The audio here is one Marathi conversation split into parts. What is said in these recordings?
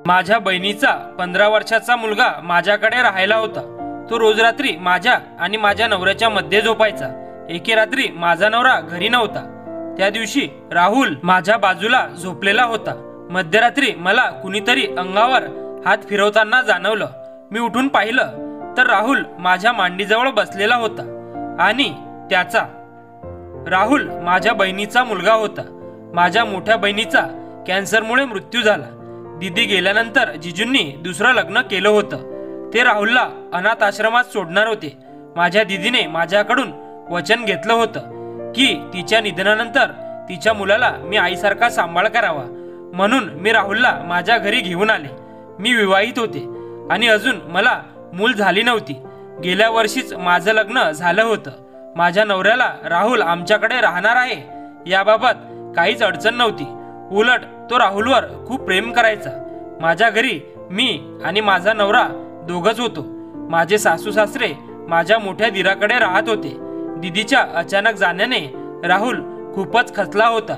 माझ्या बहिणीचा 15 वर्षाचा मुलगा माझ्याकडे राहायला होता। तो रोज रात्री माझ्या आणि माझ्या नवऱ्याच्या मध्ये झोपायचा। एके रात्री माझा नवरा घरी नव्हता। त्या दिवशी राहुल माझ्या बाजूला झोपलेला होता। मध्यरात्री मला कुणीतरी अंगावर हात फिरवताना जाणवलं। मी उठून पाहिलं तर राहुल माझ्या मांडीजवळ बसलेला होता आणि राहुल माझ्या बहिणीचा मुलगा होता। माझ्या मोठ्या बहिणीचा कॅन्सरमुळे मृत्यू झाला। दीदी गेल्यानंतर जिजूंनी दुसरं लग्न केलं होतं। ते राहुलला अनाथ आश्रमात सोडणार होते। माझ्या दीदीने माझ्याकडून वचन घेतलं होतं की तिच्या निधनानंतर तिच्या मुलाला मी आईसारखा सांभाळ करावा, म्हणून मी राहुलला माझ्या घरी घेऊन आले। मी विवाहित होते आणि अजून मला मूल झाली नव्हती। गेल्या वर्षीच माझं लग्न झालं होतं। माझ्या नवऱ्याला राहुल आमच्याकडे राहणार आहे याबाबत काहीच अडचण नव्हती। उलट तो राहुलवर खूप प्रेम करायचा। माझ्या घरी मी आणि माझा नवरा दोघच होतो। माझे सासू सासरे माझ्या मोठ्या दिराकडे राहत होते। दीदीच्या अचानक जाण्याने राहुल खूपच खचला होता।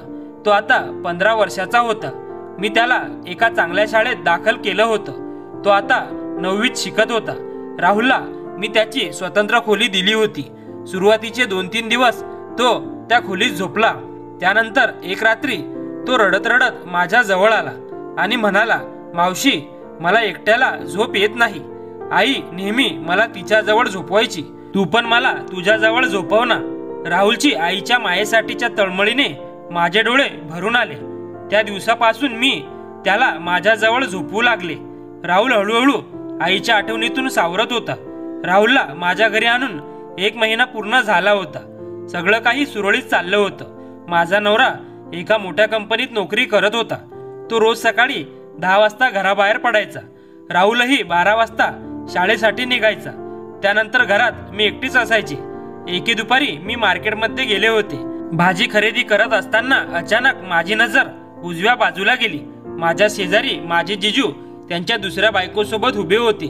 तो आता 15 वर्षाचा होता। मी त्याला एका चांगल्या शाळेत दाखल केलं होतं। तो आता 9वीत शिकत होता। राहुलला मी त्याची स्वतंत्र खोली दिली होती। सुरुवातीचे 2-3 दिवस तो त्या खोलीत झोपला। त्यानंतर एक रात्री तो रडत रडत माझ्या जवळ आला आणि म्हणाला, मावशी, मला एकट्याला झोप येत नाही। आई नेहमी मला तिच्या जवळ झोपवायची, तू पण मला तुझ्या जवळ झोपव ना। राहुलची आईच्या मायेसाठीच्या तळमळीने माझे डोळे भरून आले। त्या दिवसापासून मी त्याला माझ्या जवळ झोपवू लागले। राहुल हळूहळू आईच्या आठवणीतून सावरत होता। राहुलला माझ्या घरी आणून 1 महिना पूर्ण झाला होता। सगळं काही सुरळीत चाललं होतं। माझा नवरा एका मोठ्या कंपनीत नोकरी करत होता। तो रोज सकाळी 10 वाजता घराबाहेर पडायचा। राहुलही 12 वाजता शाळेसाठी निघायचा। त्यानंतर घरात मी एकटीच असायची। एके दुपारी मी मार्केटमध्ये गेले होते। भाजी खरेदी करत असताना अचानक माझी नजर उजव्या बाजूला गेली। माझ्या शेजारी माझे जिजू त्यांच्या दुसऱ्या बायकोसोबत उभे होते।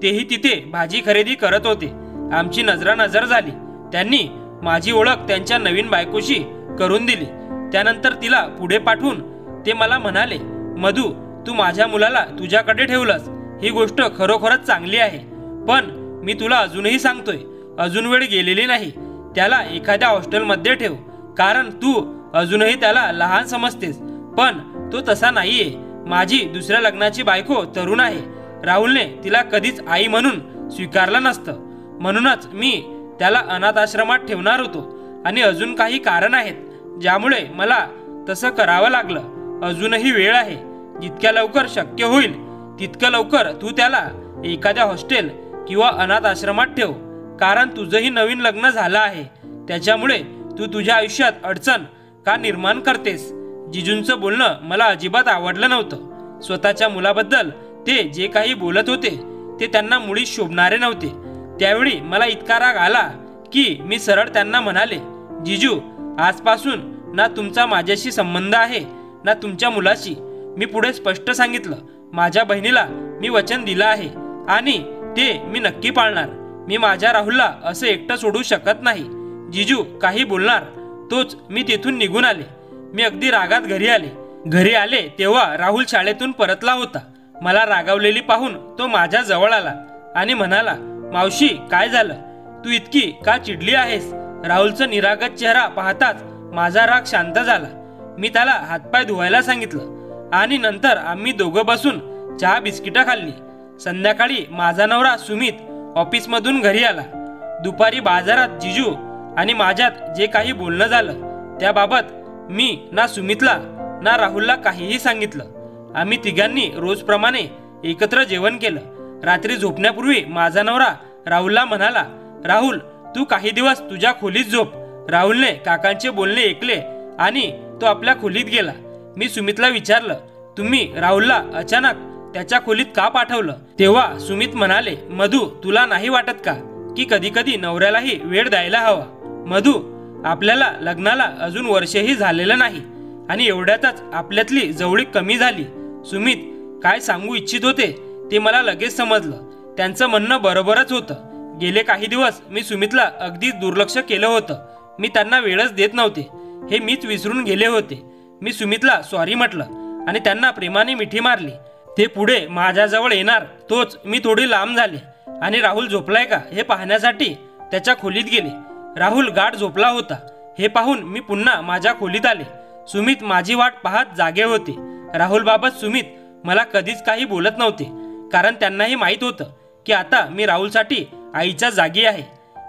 तेही तिथे भाजी खरेदी करत होते। आमची नजरानजर झाली। त्यांनी माझी ओळख त्यांच्या नवीन बायकोशी करून दिली। त्यानंतर तिला पुढे पाठवून ते मला म्हणाले, मधू, तू माझ्या मुलाला तुझ्याकडे ठेवलंस, ही गोष्ट खरोखरच चांगली आहे। पण मी तुला अजूनही सांगतोय, अजून वेळ गेलेली नाही। त्याला एखाद्या हॉस्टेलमध्ये ठेव, कारण तू अजूनही त्याला लहान समजतेस, पण तो तसा नाहीये। माझी दुसऱ्या लग्नाची बायको तरुण आहे। राहुलने तिला कधीच आई म्हणून स्वीकारलं नसतं, म्हणूनच मी त्याला अनाथ आश्रमात ठेवणार होतो। आणि अजून काही कारण आहेत ज्यामुळे मला तसं करावं लागलं। अजूनही वेळ आहे। जितक्या लवकर शक्य होईल तितकं लवकर तू त्याला एखाद्या हॉस्टेल किंवा अनाथ आश्रमात ठेव, कारण तुझंही नवीन लग्न झालं आहे। त्याच्यामुळे तू तुझ्या आयुष्यात अडचण का निर्माण करतेस? जिजूंचं बोलणं मला अजिबात आवडलं नव्हतं। स्वतःच्या मुलाबद्दल ते जे काही बोलत होते ते त्यांना मुळीच शोभणारे नव्हते। त्यावेळी मला इतका राग आला की मी सरळ त्यांना म्हणाले, जिजू, आजपासून ना तुमचा माझ्याशी संबंध आहे ना तुमच्या मुलाशी। मी पुढे स्पष्ट सांगितलं, माझ्या बहिणीला मी वचन दिलं आहे आणि ते मी नक्की पाळणार। मी माझ्या राहुलला असं एकटं सोडू शकत नाही। जिजू काही बोलणार तोच मी तेथून निघून आले। मी अगदी रागात घरी आले तेव्हा राहुल शाळेतून परतला होता। मला रागावलेली पाहून तो माझ्या जवळ आला आणि म्हणाला, मावशी, काय झालं? तू इतकी का चिडली आहेस? राहुलचा निरागस चेहरा पाहताच माझा राग शांत झाला। मी त्याला हातपाय धुवायला सांगितलं आणि नंतर आम्ही दोघं बसून चहा बिस्किटं खाल्ली। संध्याकाळी माझा नवरा सुमित ऑफिसमधून घरी आला। दुपारी बाजारात जिजू आणि माझ्यात जे काही बोलणं झालं त्याबाबत मी ना सुमितला ना राहुलला काहीही सांगितलं। आम्ही तिघांनी रोजप्रमाणे एकत्र जेवण केलं। रात्री झोपण्यापूर्वी माझा नवरा राहुलला म्हणाला, राहुल, तू काही दिवस तुझ्या खोलीत झोप। राहुलने काकांचे बोलणे ऐकले आणि तो आपल्या खोलीत गेला। मी सुमितला विचारलं, तुम्ही राहुलला अचानक त्याच्या खोलीत का पाठवलं? तेव्हा सुमित म्हणाले, मधू, तुला नाही वाटत का की कधी कधी नवऱ्यालाही वेळ द्यायला हवा? मधू, आपल्याला लग्नाला अजून वर्षही झालेलं नाही आणि एवढ्यातच आपल्यातली जवळीक कमी झाली। सुमित काय सांगू इच्छित होते ते मला लगेच समजलं। त्यांचं म्हणणं बरोबरच होतं। गेले काही दिवस मी सुमितला अगदीच दुर्लक्ष केलं होतं। मी त्यांना वेळच देत नव्हते, हे मीच विसरून गेले होते। मी सुमितला सॉरी म्हटलं आणि त्यांना प्रेमाने मिठी मारली। ते पुढे माझ्याजवळ येणार तोच मी थोडी लांब झाले आणि राहुल झोपलाय का हे पाहण्यासाठी त्याच्या खोलीत गेले. राहुल गाढ झोपला होता. हे पाहून मी पुन्हा माझ्या खोलीत आले. सुमित माझी वाट पाहत जागे होते. राहुल बाबत सुमित मला कधीच काही बोलत नव्हते, कारण त्यांनाही माहीत होतं की आता मी राहुलसाठी आईच्या जागी आहे.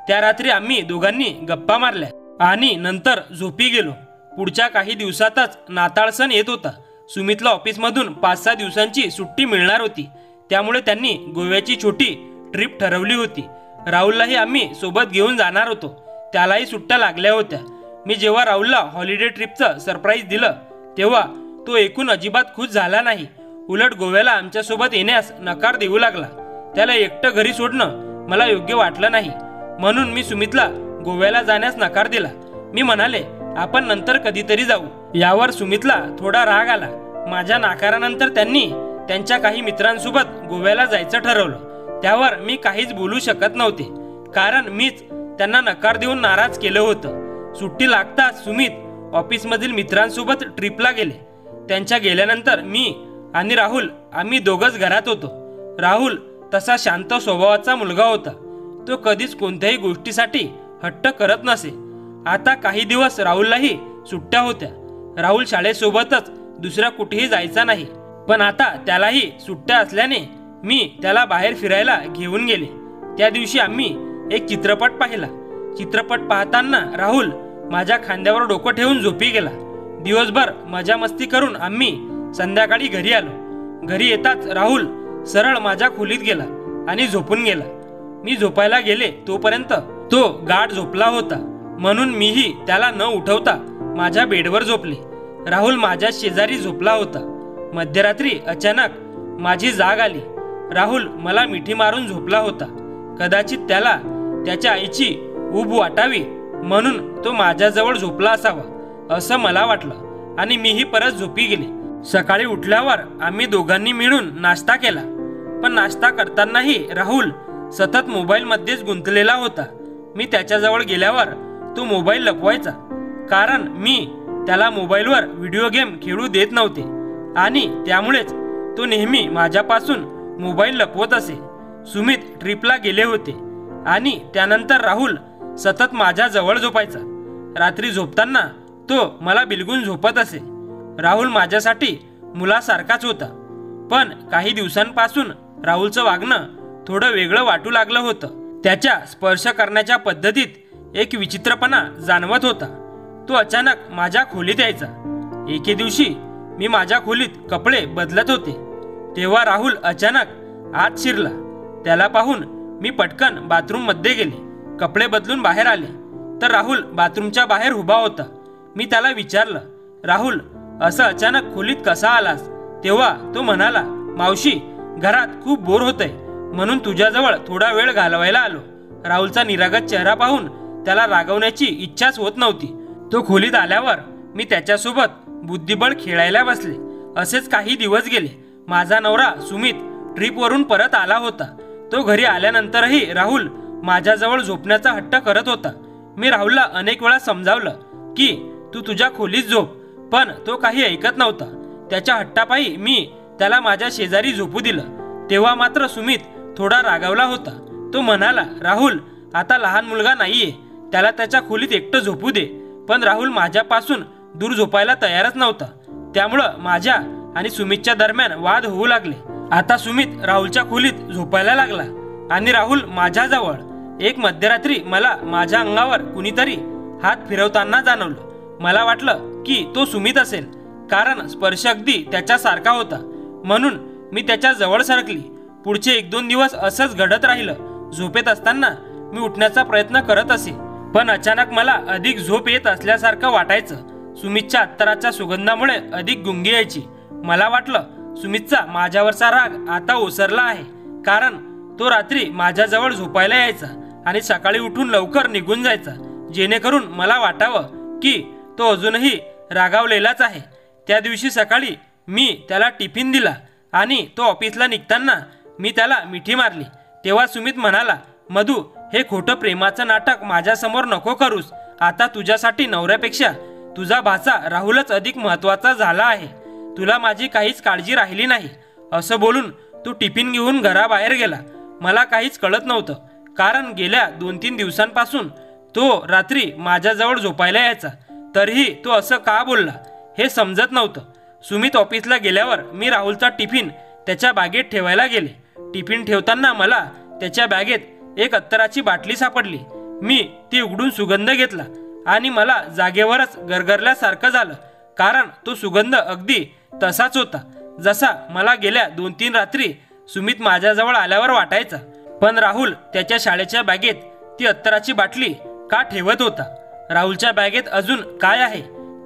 त्या रात्री आम्ही दोघांनी गप्पा मारल्या आणि नंतर झोपी गेलो. पुढच्या काही दिवसातच नाताळ सण येत होता. सुमितला ऑफिसमधून 5-6 दिवसांची सुट्टी मिळणार होती, त्यामुळे त्यांनी गोव्याची छोटी ट्रिप ठरवली होती. राहुललाही आम्ही सोबत घेऊन जाणार होतो. त्यालाही सुट्ट्या लागल्या होत्या. मी जेव्हा राहुलला हॉलिडे ट्रिपचं सरप्राईज दिलं तेव्हा तो ऐकून अजिबात खुश झाला नाही. उलट गोव्याला आमच्यासोबत येण्यास नकार देऊ लागला. त्याला एकटं घरी सोडणं मला योग्य वाटलं नाही, म्हणून मी सुमितला गोव्याला जाण्यास नकार दिला. मी म्हणाले आपण नंतर कधीतरी जाऊ. यावर सुमितला थोडा राग आला. माझ्या नाकारानंतर त्यांनी त्यांच्या काही मित्रांसोबत गोव्याला जायचं ठरवलं. त्यावर मी काहीच बोलू शकत नव्हते, कारण मीच त्यांना नकार देऊन नाराज केलं होतं. सुट्टी लागताच सुमित ऑफिसमधील मित्रांसोबत ट्रिपला गेले. त्यांच्या गेल्यानंतर मी आणि राहुल आम्ही दोघंच घरात होतो. राहुल तसा शांत स्वभावाचा मुलगा होता. तो कधीच कोणत्याही गोष्टीसाठी हट्ट करत नसे. आता काही दिवस राहुललाही सुट्ट्या होत्या. राहुल शाळेसोबतच दुसऱ्या कुठेही जायचा नाही, पण आता त्यालाही सुट्ट्या असल्याने मी त्याला बाहेर फिरायला घेऊन गेले. त्या दिवशी आम्ही एक चित्रपट पाहिला. चित्रपट पाहताना राहुल माझ्या खांद्यावर डोकं ठेवून झोपी गेला. दिवसभर मजा मस्ती करून आम्ही संध्याकाळी घरी आलो. घरी येताच राहुल सरळ माझ्या खोलीत गेला आणि झोपून गेला. मी झोपायला गेले तोपर्यंत तो गाढ झोपला होता, म्हणून मीही त्याला न उठवता माझ्या बेडवर झोपले. राहुल माझ्या शेजारी झोपला होता. मध्यरात्री अचानक माझी जाग आली. राहुल मला मिठी मारून झोपला होता. कदाचित त्याला त्याच्या आईची ऊब वाटावी म्हणून तो माझ्याजवळ झोपला असावा असं मला वाटलं आणि मीही परत झोपी गेले. सकाळी उठल्यावर आम्ही दोघांनी मिळून नाश्ता केला, पण नाश्ता करतानाही राहुल सतत मोबाईलमध्येच गुंतलेला होता. मी त्याच्याजवळ गेल्यावर तो मोबाईल लपवायचा, कारण मी त्याला मोबाईलवर व्हिडिओ गेम खेळू देत नव्हते आणि त्यामुळेच तो नेहमी माझ्यापासून मोबाईल लपवत असे. सुमित ट्रिपला गेले होते आणि त्यानंतर राहुल सतत माझ्या जवळ झोपायचा. रात्री झोपताना तो मला बिलगून झोपत असे. राहुल माझ्यासाठी मुलासारखाच होता, पण काही दिवसांपासून राहुलचं वागणं थोडं वेगळं वाटू लागलं होतं. त्याच्या स्पर्श करण्याच्या पद्धतीत एक विचित्रपणा जाणवत होता. तो अचानक माझ्या खोलीत यायचा. एके दिवशी मी माझ्या खोलीत कपडे बदलत होते, तेव्हा राहुल अचानक आत शिरला. त्याला पाहून मी पटकन बाथरूम मध्ये गेले. कपडे बदलून बाहेर आले तर राहुल बाथरूमच्या बाहेर उभा होता. मी त्याला विचारलं, राहुल असं अचानक खोलीत कसा आलास? तेव्हा तो म्हणाला, मावशी घरात खूप बोर होतंय म्हणून तुझ्याजवळ थोडा वेळ घालवायला आलो. राहुलचा निरागस चेहरा पाहून त्याला रागवण्याची इच्छाच होत नव्हती. तो खोलीत आल्यावर मी त्याच्यासोबत बुद्धिबळ खेळायला बसले. असेच काही दिवस गेले. माझा नवरा सुमित ट्रिपवरून परत आला होता. तो घरी आल्यानंतरही राहुल माझ्याजवळ झोपण्याचा हट्ट करत होता. मी राहुलला अनेक वेळा समजावलं की तू तुझ्या खोलीत झोप, पण तो काही ऐकत नव्हता. त्याच्या हट्टापायी मी त्याला माझ्या शेजारी झोपू दिलं. तेव्हा मात्र सुमित थोडा रागावला होता. तो म्हणाला, राहुल आता लहान मुलगा नाहीये, त्याला त्याच्या खोलीत एकटं झोपू दे. पण राहुल माझ्यापासून दूर झोपायला तयारच नव्हता. त्यामुळं माझ्या आणि सुमितच्या दरम्यान वाद होऊ लागले. आता सुमित राहुलच्या खोलीत झोपायला लागला आणि राहुल माझ्याजवळ. एक मध्यरात्री मला माझ्या अंगावर कुणीतरी हात फिरवताना जाणवलं. मला वाटलं की तो सुमित असेल, कारण स्पर्श अगदी त्याच्यासारखा होता, म्हणून मी त्याच्या जवळ सरकली. पुढचे 1-2 दिवस असंच घडत राहिलं. झोपेत असताना मी उठण्याचा प्रयत्न करत असे, पण अचानक मला अधिक झोप येत असल्यासारखं वाटायचं. सुमितच्या अत्तराच्या सुगंधामुळे अधिक गुंगी यायची. मला वाटलं सुमितचा माझ्यावरचा राग आता ओसरला आहे, कारण तो रात्री माझ्याजवळ झोपायला यायचा आणि सकाळी उठून लवकर निघून जायचा, जेणेकरून मला वाटावं की तो अजूनही रागावलेलाच आहे. त्या दिवशी सकाळी मी त्याला टिफिन दिला आणि तो ऑफिसला निघताना मी त्याला मिठी मारली. तेव्हा सुमित म्हणाला, मधू हे खोटं प्रेमाचं नाटक माझ्यासमोर नको करूस. आता तुझ्यासाठी नवऱ्यापेक्षा तुझा भाचा राहुलच अधिक महत्त्वाचा झाला आहे. तुला माझी काहीच काळजी राहिली नाही. असं बोलून तो टिफिन घेऊन घराबाहेर गेला. मला काहीच कळत नव्हतं, कारण गेल्या 2-3 दिवसांपासून तो रात्री माझ्याजवळ झोपायला यायचा. तरीही तो असं का बोलला हे समजत नव्हतं. सुमित ऑफिसला गेल्यावर मी राहुलचा टिफिन त्याच्या बॅगेत ठेवायला गेले. टिफिन ठेवताना मला त्याच्या बॅगेत एक अत्तराची बाटली सापडली. मी ती उघडून सुगंध घेतला आणि मला जागेवरच गरगरल्यासारखं झालं, कारण तो सुगंध अगदी तसाच होता जसा मला गेल्या 2-3 रात्री सुमित माझ्याजवळ आल्यावर वाटायचा. पण राहुल त्याच्या शाळेच्या बॅगेत ती अत्तराची बाटली का ठेवत होता? राहुलच्या बॅगेत अजून काय आहे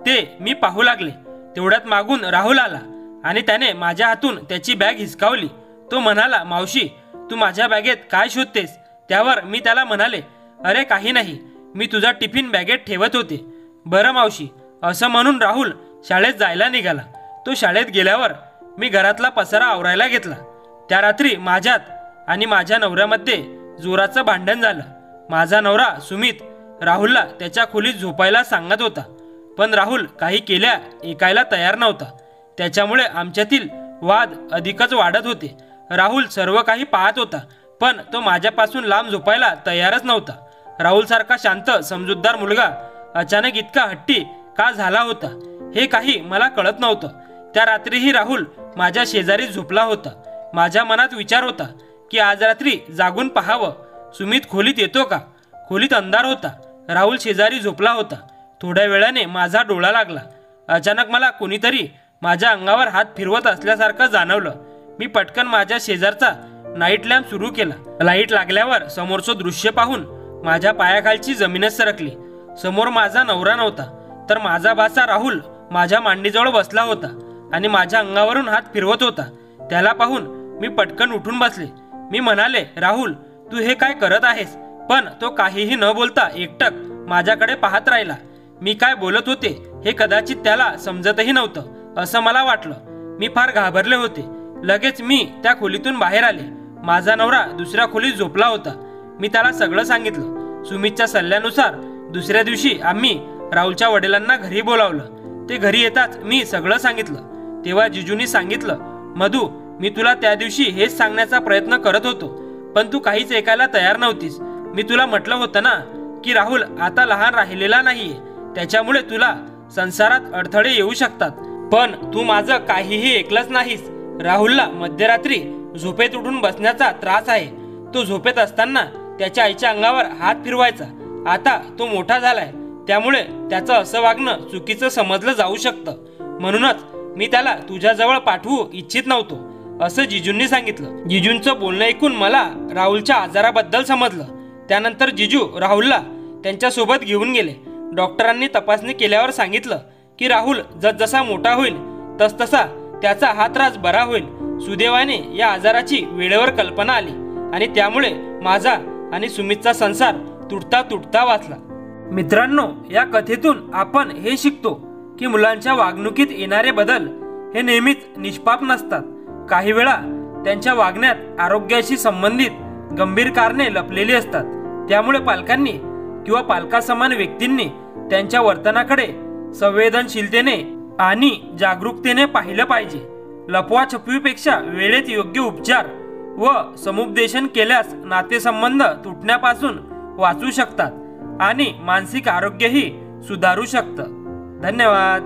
ते मी पाहू लागले. तेवढ्यात मागून राहुल आला आणि त्याने माझ्या हातून त्याची बॅग हिसकावली. तो म्हणाला, मावशी तू माझ्या बॅगेत काय शोधतेस? त्यावर मी त्याला म्हणाले, अरे काही नाही, मी तुझा टिफिन बॅगेत ठेवत होते. बरं मावशी, असं म्हणून राहुल शाळेत जायला निघाला. तो शाळेत गेल्यावर मी घरातला पसारा आवरायला घेतला. त्या रात्री माझ्यात आणि माझ्या नवऱ्यामध्ये जोराचं भांडण झालं. माझा नवरा सुमित राहुलला त्याच्या खोलीत झोपायला सांगत होता, पण राहुल काही केल्या ऐकायला तयार नव्हता. त्याच्यामुळे आमच्यातील वाद अधिकच वाढत होते. राहुल सर्व काही पाहत होता, पण तो माझ्यापासून लांब झोपायला तयारच नव्हता. राहुलसारखा शांत समजूतदार मुलगा अचानक इतका हट्टी का झाला होता हे काही मला कळत नव्हतं. त्या रात्रीही राहुल माझ्या शेजारी झोपला होता. माझ्या मनात विचार होता की आज रात्री जागून पाहावं, सुमित खोलीत येतो का? खोलीत अंधार होता. राहुल शेजारी झोपला होता. थोड्या वेळाने माझा डोळा लागला. अचानक मला कोणीतरी माझ्या अंगावर हात फिरवत असल्यासारखं जाणवलं. मी पटकन माझ्या शेजारचा नाईट लॅम्प सुरू केला. लाईट लागल्यावर समोरचं दृश्य पाहून माझ्या पायाखालची जमीनच सरकली. समोर माझा नवरा नव्हता, तर माझा भाचा राहुल माझ्या मांडीजवळ बसला होता आणि माझ्या अंगावरून हात फिरवत होता. त्याला पाहून मी पटकन उठून बसले. मी म्हणाले, राहुल तू हे काय करत आहेस? पण तो काहीही न बोलता एकटक माझ्याकडे पाहत राहिला. मी काय बोलत होते हे कदाचित त्याला समजतही नव्हतं असं मला वाटलं. मी फार घाबरले होते. लगेच मी त्या खोलीतून बाहेर आले. माझा नवरा दुसऱ्या खोलीत झोपला होता. मी त्याला सगळं सांगितलं. सुमितच्या सल्ल्यानुसार दुसऱ्या दिवशी आम्ही राहुलच्या वडिलांना घरी बोलावलं. ते घरी येताच मी सगळं सांगितलं. तेव्हा जिजूनी सांगितलं, मधू मी तुला त्या दिवशी हेच सांगण्याचा प्रयत्न करत होतो, पण तू काहीच ऐकायला तयार नव्हतीस. मी तुला म्हटलं होतं ना की राहुल आता लहान राहिलेला नाहीये, त्याच्यामुळे तुला संसारात अडथळे येऊ शकतात. पण तू माझं काहीही ऐकलंच नाहीस. राहुलला मध्यरात्री झोपेत उठून बसण्याचा त्रास आहे. तो झोपेत असताना त्याच्या आईच्या अंगावर हात फिरवायचा. आता तो मोठा झालाय, त्यामुळे त्याचं असं वागणं चुकीचं समजलं जाऊ शकतं. म्हणूनच मी त्याला तुझ्याजवळ पाठवू इच्छित नव्हतो असं जिजूंनी सांगितलं. जिजूंचं बोलणं ऐकून मला राहुलच्या आजाराबद्दल समजलं. त्यानंतर जिजू राहुलला त्यांच्यासोबत घेऊन गेले. डॉक्टरांनी तपासणी केल्यावर सांगितलं की राहुल जसजसा मोठा होईल तसतसा त्याचा हा त्रास बरा होईल. सुदैवाने या आजाराची वेळेवर कल्पना आली आणि त्यामुळे माझा आणि सुमितचा संसार तुटता तुटता वाचला. मित्रांनो, या कथेतून आपण हे शिकतो की मुलांच्या वागणुकीत येणारे बदल हे नेहमीच निष्पाप नसतात. काही वेळा त्यांच्या वागण्यात आरोग्याशी संबंधित गंभीर कारणे लपलेली असतात. त्यामुळे पालकांनी किंवा पालकासमान व्यक्तींनी त्यांच्या वर्तनाकडे संवेदनशीलतेने आणि जागरूकतेने पाहिलं पाहिजे. लपवाछपवीपेक्षा वेळेत योग्य उपचार व समुपदेशन केल्यास नातेसंबंध तुटण्यापासून वाचू शकतात आणि मानसिक आरोग्यही सुधारू शकतं. धन्यवाद.